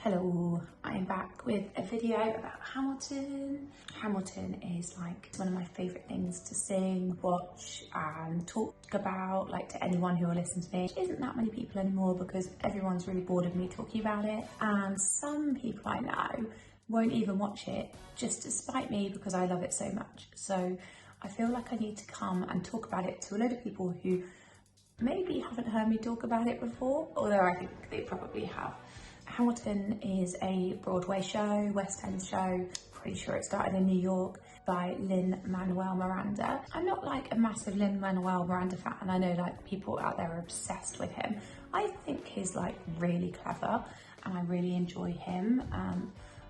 Hello, I'm back with a video about Hamilton. Hamilton is like one of my favourite things to sing, watch and talk about, like to anyone who will listen to me. Which isn't that many people anymore because everyone's really bored of me talking about it, and some people I know won't even watch it just to spite me because I love it so much. So I feel like I need to come and talk about it to a load of people who maybe haven't heard me talk about it before, although I think they probably have. Hamilton is a Broadway show, West End show, pretty sure it started in New York, by Lin-Manuel Miranda. I'm not like a massive Lin-Manuel Miranda fan, and I know like people out there are obsessed with him. I think he's like really clever and I really enjoy him.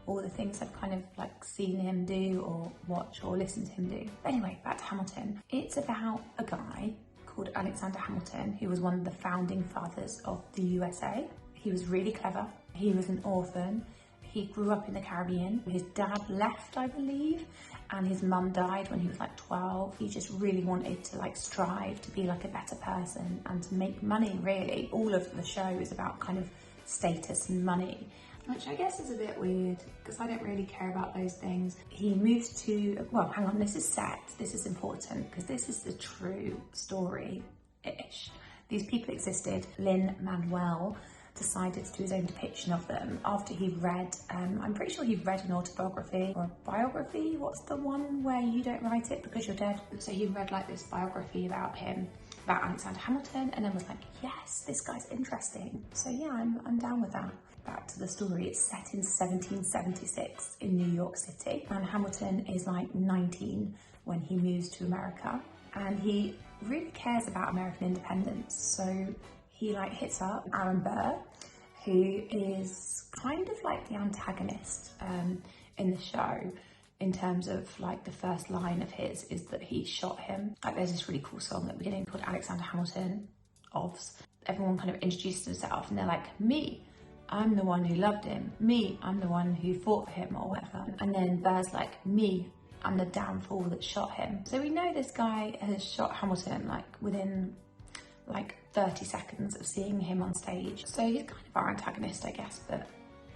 All the things I've kind of like seen him do or watch or listen to him do. But anyway, back to Hamilton. It's about a guy called Alexander Hamilton, who was one of the founding fathers of the USA. He was really clever. He was an orphan. He grew up in the Caribbean. His dad left, I believe, and his mum died when he was like 12. He just really wanted to like strive to be like a better person and to make money, really. All of the show is about kind of status and money, which I guess is a bit weird because I don't really care about those things. He moves to, well, hang on, this is set. This is important because this is the true story-ish. These people existed. Lin-Manuel decided to do his own depiction of them after he read, I'm pretty sure he read an autobiography or a biography. What's the one where you don't write it because you're dead? So he read like this biography about him, about Alexander Hamilton, and then was like, yes, this guy's interesting. So yeah, I'm down with that. Back to the story. It's set in 1776 in New York City, and Hamilton is like 19 when he moves to America, and he really cares about American independence. So he like hits up Aaron Burr, who is kind of like the antagonist in the show, in terms of like the first line of his is that he shot him. Like there's this really cool song at the beginning called Alexander Hamilton Ovs. Everyone kind of introduces themselves and they're like, me, I'm the one who loved him. Me, I'm the one who fought for him or whatever. And then Burr's like, me, I'm the downfall that shot him. So we know this guy has shot Hamilton like within like 30 seconds of seeing him on stage. So he's kind of our antagonist, I guess, but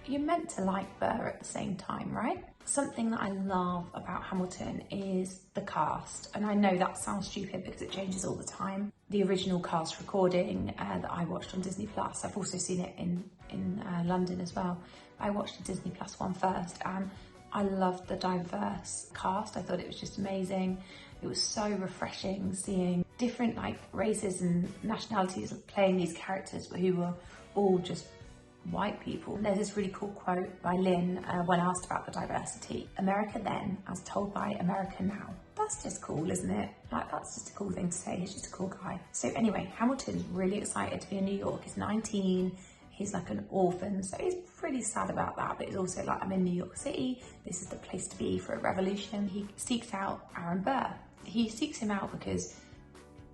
you're meant to like Burr at the same time, right? Something that I love about Hamilton is the cast. And I know that sounds stupid because it changes all the time. The original cast recording that I watched on Disney Plus, I've also seen it in London as well. I watched the Disney Plus one first, and I loved the diverse cast. I thought it was just amazing. It was so refreshing seeing different like races and nationalities playing these characters who were all just white people. There's this really cool quote by Lin when asked about the diversity. America then, as told by America now. That's just cool, isn't it? Like that's just a cool thing to say. He's just a cool guy. So anyway, Hamilton's really excited to be in New York. He's 19. He's like an orphan, so he's pretty sad about that, but he's also like, I'm in New York City, this is the place to be for a revolution. He seeks out Aaron Burr. He seeks him out because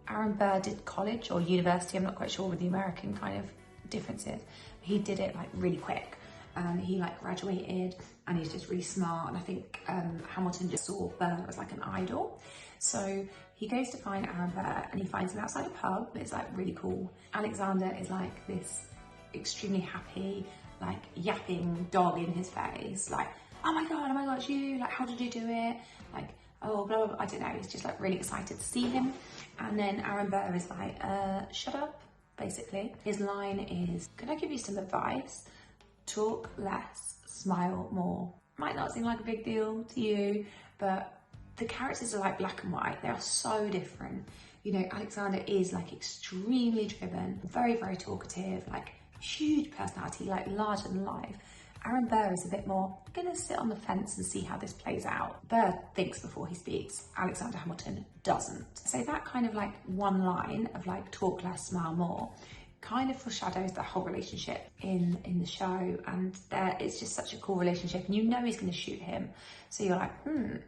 Aaron Burr did college or university, I'm not quite sure with the American kind of differences. He did it like really quick, and he like graduated, and he's just really smart, and I think Hamilton just saw Burr as like an idol. So he goes to find Aaron Burr, and he finds him outside a pub. It's like really cool. Alexander is like this extremely happy, like yapping dog in his face, like, oh my god, it's you, like, how did you do it, like, oh blah, blah, blah. I don't know, he's just like really excited to see him. And then Aaron Burr is like, shut up, basically. His line is, can I give you some advice? Talk less, smile more. Might not seem like a big deal to you, but the characters are like black and white. They are so different. You know, Alexander is like extremely driven, very, very talkative, like huge personality, like larger than life. Aaron Burr is a bit more, I'm gonna sit on the fence and see how this plays out. Burr thinks before he speaks. Alexander Hamilton doesn't. So that kind of like one line of like talk less, smile more kind of foreshadows the whole relationship in the show, and it's just such a cool relationship, and you know he's going to shoot him, so you're like,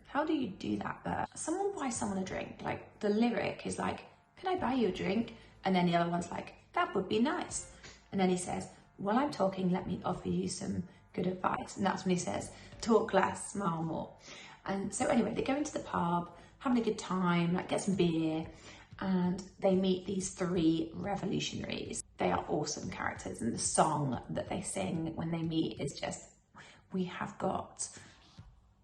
how do you do that, Burr? Someone buys someone a drink, like the lyric is like, can I buy you a drink? And then the other one's like, that would be nice. And then he says, while I'm talking, let me offer you some good advice. And that's when he says, talk less, smile more. And so anyway, they go into the pub, having a good time, like get some beer, and they meet these three revolutionaries. They are awesome characters, and the song that they sing when they meet is just, we have got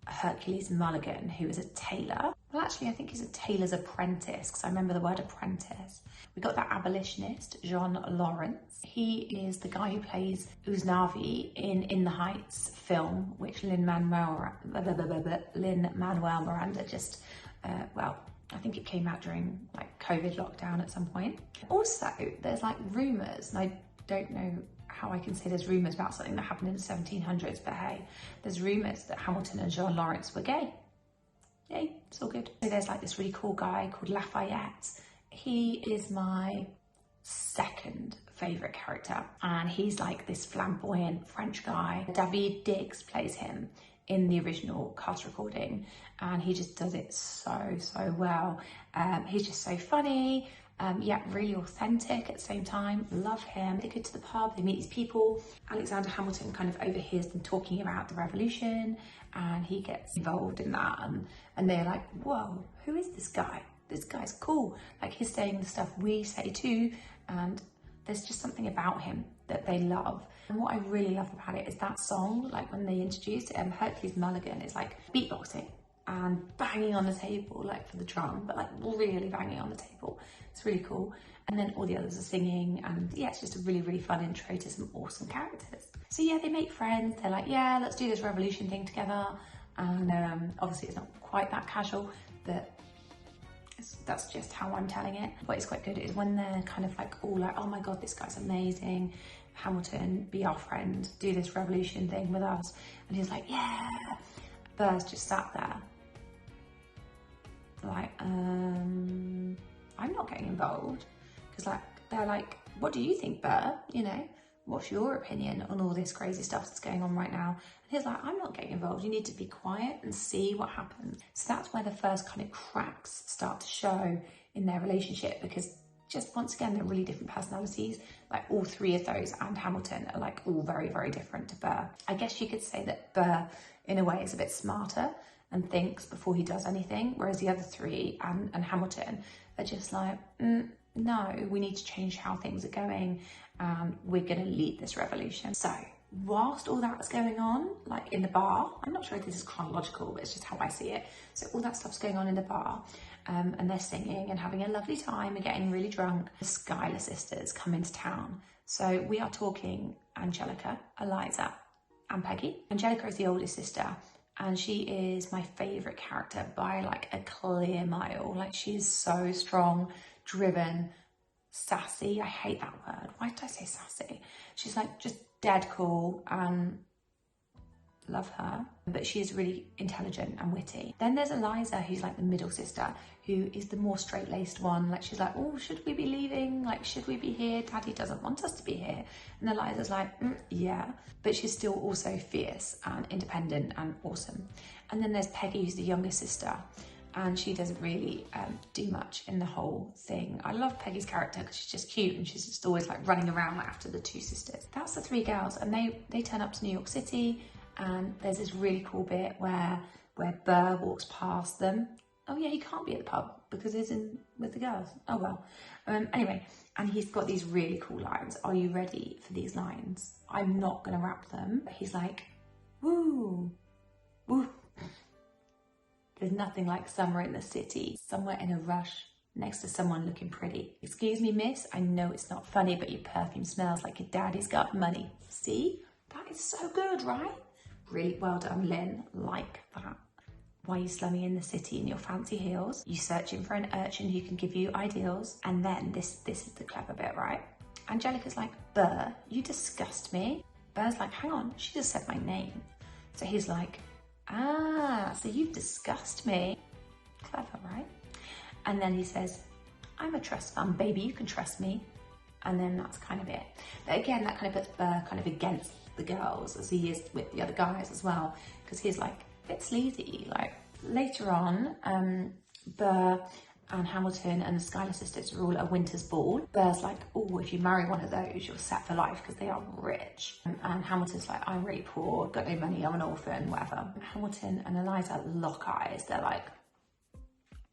Hercules Mulligan, who is a tailor. Well, actually, I think he's a tailor's apprentice, because I remember the word apprentice. We got that abolitionist, John Lawrence. He is the guy who plays Usnavi in the Heights film, which Lin-Manuel Miranda just, well, I think it came out during like COVID lockdown at some point. Also, there's like rumours, and I don't know how I can say there's rumours about something that happened in the 1700s, but hey, there's rumours that Hamilton and John Lawrence were gay. Yay, it's all good. So there's like this really cool guy called Lafayette. He is my second favourite character, and he's like this flamboyant French guy. David Diggs plays him in the original cast recording, and he just does it so well. He's just so funny, yet really authentic at the same time. Love him. They go to the pub, they meet these people. Alexander Hamilton kind of overhears them talking about the revolution, and he gets involved in that, and they're like, whoa, who is this guy? This guy's cool. Like, he's saying the stuff we say too, and there's just something about him that they love. And what I really love about it is that song, like when they introduced it, Hercules Mulligan is like beatboxing and banging on the table, like for the drum, but like really banging on the table. It's really cool. And then all the others are singing, and yeah, it's just a really fun intro to some awesome characters. So yeah, they make friends. They're like, yeah, let's do this revolution thing together. And obviously it's not quite that casual, but that's just how I'm telling it. What is quite good is when they're kind of like all like, oh my god, this guy's amazing, Hamilton, be our friend, do this revolution thing with us. And he's like, yeah. Burr's just sat there like, I'm not getting involved, because like they're like, what do you think, Burr? You know, what's your opinion on all this crazy stuff that's going on right now? And he's like, I'm not getting involved, you need to be quiet and see what happens. So that's where the first kind of cracks start to show in their relationship, because just once again, they're really different personalities. Like all three of those and Hamilton are like all very different to Burr. I guess you could say that Burr in a way is a bit smarter and thinks before he does anything, whereas the other three and Hamilton are just like, no, we need to change how things are going, and we're going to lead this revolution. So whilst all that's going on, like in the bar, I'm not sure if this is chronological, but it's just how I see it. So all that stuff's going on in the bar, and they're singing and having a lovely time and getting really drunk. The Schuyler sisters come into town. So we are talking Angelica, Eliza, and Peggy. Angelica is the oldest sister, and she is my favourite character by like a clear mile. Like, she is so strong, driven, sassy. I hate that word. Why did I say sassy? She's like just dead cool, and love her. But she is really intelligent and witty. Then there's Eliza, who's like the middle sister, who is the more straight-laced one. Like, she's like, oh, should we be leaving? Like, should we be here? Daddy doesn't want us to be here. And Eliza's like, yeah. But she's still also fierce and independent and awesome. And then there's Peggy, who's the younger sister, and she doesn't really do much in the whole thing. I love Peggy's character because she's just cute, and she's just always like running around after the two sisters. That's the three girls, and they turn up to New York City, and there's this really cool bit where Burr walks past them. Oh yeah, he can't be at the pub because he's in with the girls. Oh well. Anyway, and he's got these really cool lines. Are you ready for these lines? I'm not gonna rap them, but he's like, woo, woo. There's nothing like summer in the city, somewhere in a rush, next to someone looking pretty. Excuse me, miss, I know it's not funny, but your perfume smells like your daddy's got money. See? That is so good, right? Really well done, Lynn. Like that. Why are you slumming in the city in your fancy heels? You searching for an urchin who can give you ideals? And then this is the clever bit, right? Angelica's like, Burr, you disgust me. Burr's like, hang on, she just said my name. So he's like, ah, so you disgust me. Clever, right? And then he says, I'm a trust fund, baby, you can trust me. And then that's kind of it. But again, that kind of puts Burr kind of against the girls, as he is with the other guys as well, because he's like a bit sleazy. Like later on, Burr and Hamilton and the Schuyler sisters are all at a winter's ball. Burr's like, oh, if you marry one of those, you're set for life because they are rich. And Hamilton's like, I'm really poor, got no money, I'm an orphan, whatever. Hamilton and Eliza lock eyes. They're like,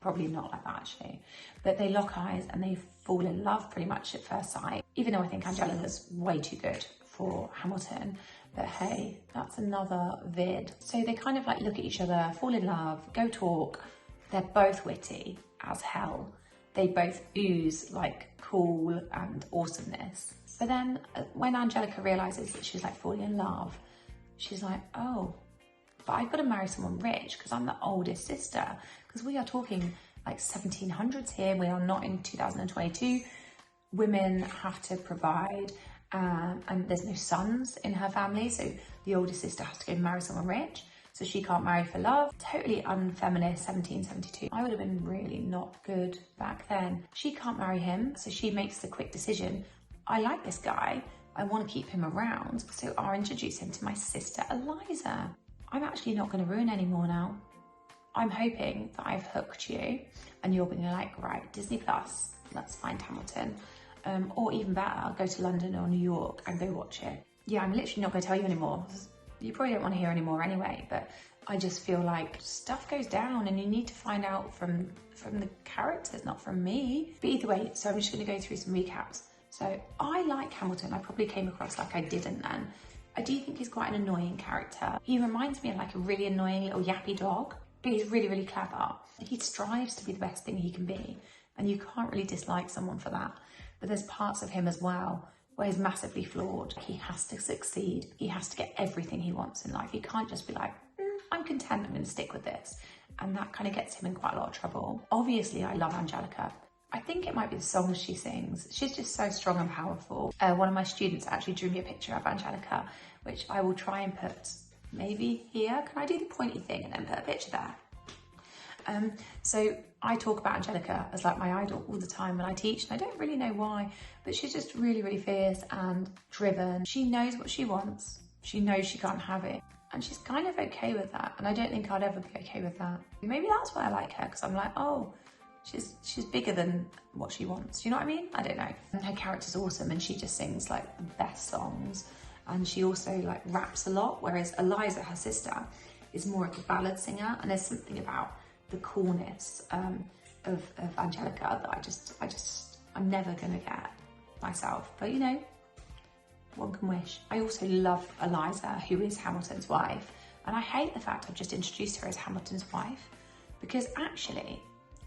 Probably not like that actually, but they lock eyes and they fall in love pretty much at first sight, even though I think Angelica's way too good for Hamilton. But hey, that's another vid. So they kind of like look at each other, fall in love, go talk. They're both witty as hell. They both ooze like cool and awesomeness. But then when Angelica realizes that she's like falling in love, she's like, oh, but I've got to marry someone rich because I'm the oldest sister. Because we are talking like 1700s here. We are not in 2022. Women have to provide. And there's no sons in her family, so the older sister has to go marry someone rich, so she can't marry for love. Totally unfeminist, 1772. I would have been really not good back then. She can't marry him, so she makes the quick decision. I like this guy, I want to keep him around, so I'll introduce him to my sister Eliza. I'm actually not going to ruin any more now. I'm hoping that I've hooked you and you're going to like, right, Disney Plus, let's find Hamilton. Or even better, go to London or New York and go watch it. Yeah, I'm literally not going to tell you anymore. You probably don't want to hear anymore anyway, but I just feel like stuff goes down and you need to find out from the characters, not from me. But either way, so I'm just going to go through some recaps. So I like Hamilton. I probably came across like I didn't then. I do think he's quite an annoying character. He reminds me of like a really annoying little yappy dog, but he's really, really clever. He strives to be the best thing he can be, and you can't really dislike someone for that. But there's parts of him as well where he's massively flawed. He has to succeed. He has to get everything he wants in life. He can't just be like, I'm content, I'm going to stick with this. And that kind of gets him in quite a lot of trouble. Obviously, I love Angelica. I think it might be the songs she sings. She's just so strong and powerful. One of my students actually drew me a picture of Angelica, which I will try and put maybe here. Can I do the pointy thing and then put a picture there? So I talk about Angelica as like my idol all the time when I teach, and I don't really know why, but she's just really, really fierce and driven. She knows what she wants. She knows she can't have it, and she's kind of okay with that. And I don't think I'd ever be okay with that. Maybe that's why I like her, because I'm like, oh, she's bigger than what she wants. Do you know what I mean? I don't know. And her character's awesome, and she just sings like the best songs. And she also like raps a lot, whereas Eliza, her sister, is more of a ballad singer. And there's something about the coolness of Angelica that I'm never gonna get myself, but you know, one can wish. I also love Eliza, who is Hamilton's wife, and I hate the fact I've just introduced her as Hamilton's wife, because actually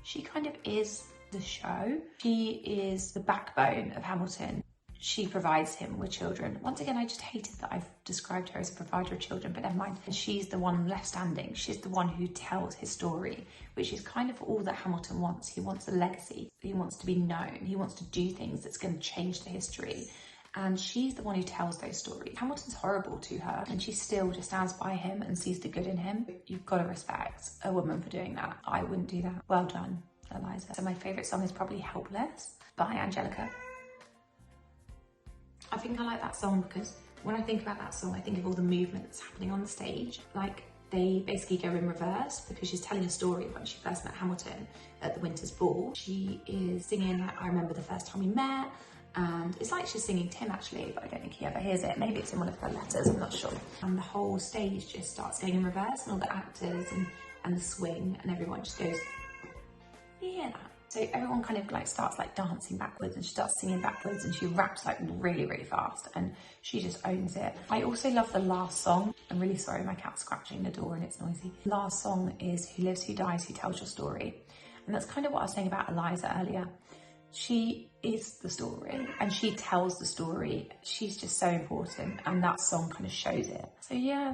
she kind of is the show. She is the backbone of Hamilton. She provides him with children. Once again, I just hated that I've described her as a provider of children, but never mind. She's the one left standing. She's the one who tells his story, which is kind of all that Hamilton wants. He wants a legacy. He wants to be known. He wants to do things that's going to change the history. And she's the one who tells those stories. Hamilton's horrible to her, and she still just stands by him and sees the good in him. You've got to respect a woman for doing that. I wouldn't do that. Well done, Eliza. So my favourite song is probably Helpless by Angelica. I think I like that song because when I think about that song, I think of all the movement that's happening on the stage. Like, they basically go in reverse because she's telling a story of when she first met Hamilton at the Winter's Ball. She is singing like, I remember the first time we met, and it's like she's singing to him actually, but I don't think he ever hears it. Maybe it's in one of her letters, I'm not sure. And the whole stage just starts going in reverse, and all the actors and the swing and everyone just goes, you hear that? So everyone kind of like starts like dancing backwards, and she starts singing backwards, and she raps like really, really fast, and she just owns it. I also love the last song. I'm really sorry, my cat's scratching the door and it's noisy. Last song is Who Lives, Who Dies, Who Tells Your Story. And that's kind of what I was saying about Eliza earlier. She is the story and she tells the story. She's just so important, and that song kind of shows it. So yeah,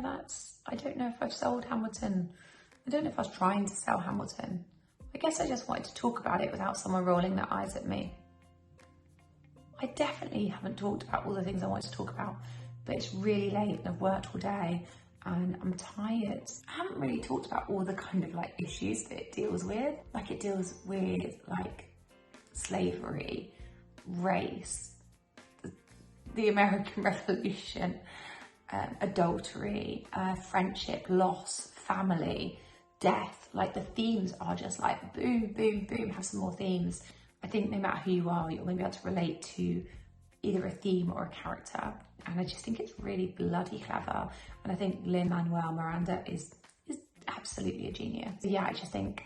I don't know if I've sold Hamilton. I don't know if I was trying to sell Hamilton. I guess I just wanted to talk about it without someone rolling their eyes at me. I definitely haven't talked about all the things I wanted to talk about, but it's really late and I've worked all day and I'm tired. I haven't really talked about all the kind of like issues that it deals with. Like, it deals with like slavery, race, the American Revolution, adultery, friendship, loss, family, death. Like, the themes are just like boom, boom, boom, have some more themes. I think no matter who you are, you're going to be able to relate to either a theme or a character. And I just think it's really bloody clever. And I think Lin-Manuel Miranda is absolutely a genius. So yeah, I just think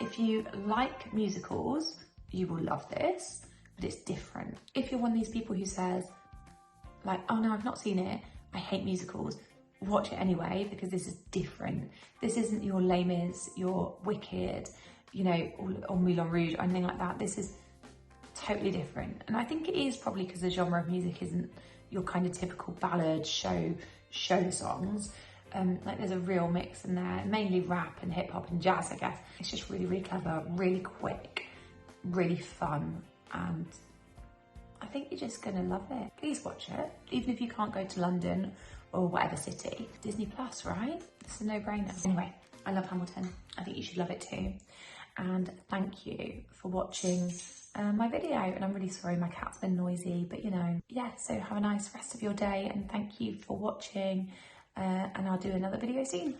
If you like musicals, you will love this, but it's different. If you're one of these people who says, like, oh no, I've not seen it, I hate musicals, watch it anyway, because this is different. This isn't your Les Mis, your Wicked, you know, or Moulin Rouge or anything like that. This is totally different. And I think it is probably because the genre of music isn't your kind of typical ballad show songs. Like there's a real mix in there, mainly rap and hip hop and jazz, I guess. It's just really, really clever, really quick, really fun, and I think you're just gonna love it. Please watch it, even if you can't go to London or whatever city. Disney Plus, right? It's a no-brainer. Anyway, I love Hamilton. I think you should love it too. And thank you for watching my video. And I'm really sorry my cat's been noisy, but you know, yeah, so have a nice rest of your day and thank you for watching. And I'll do another video soon.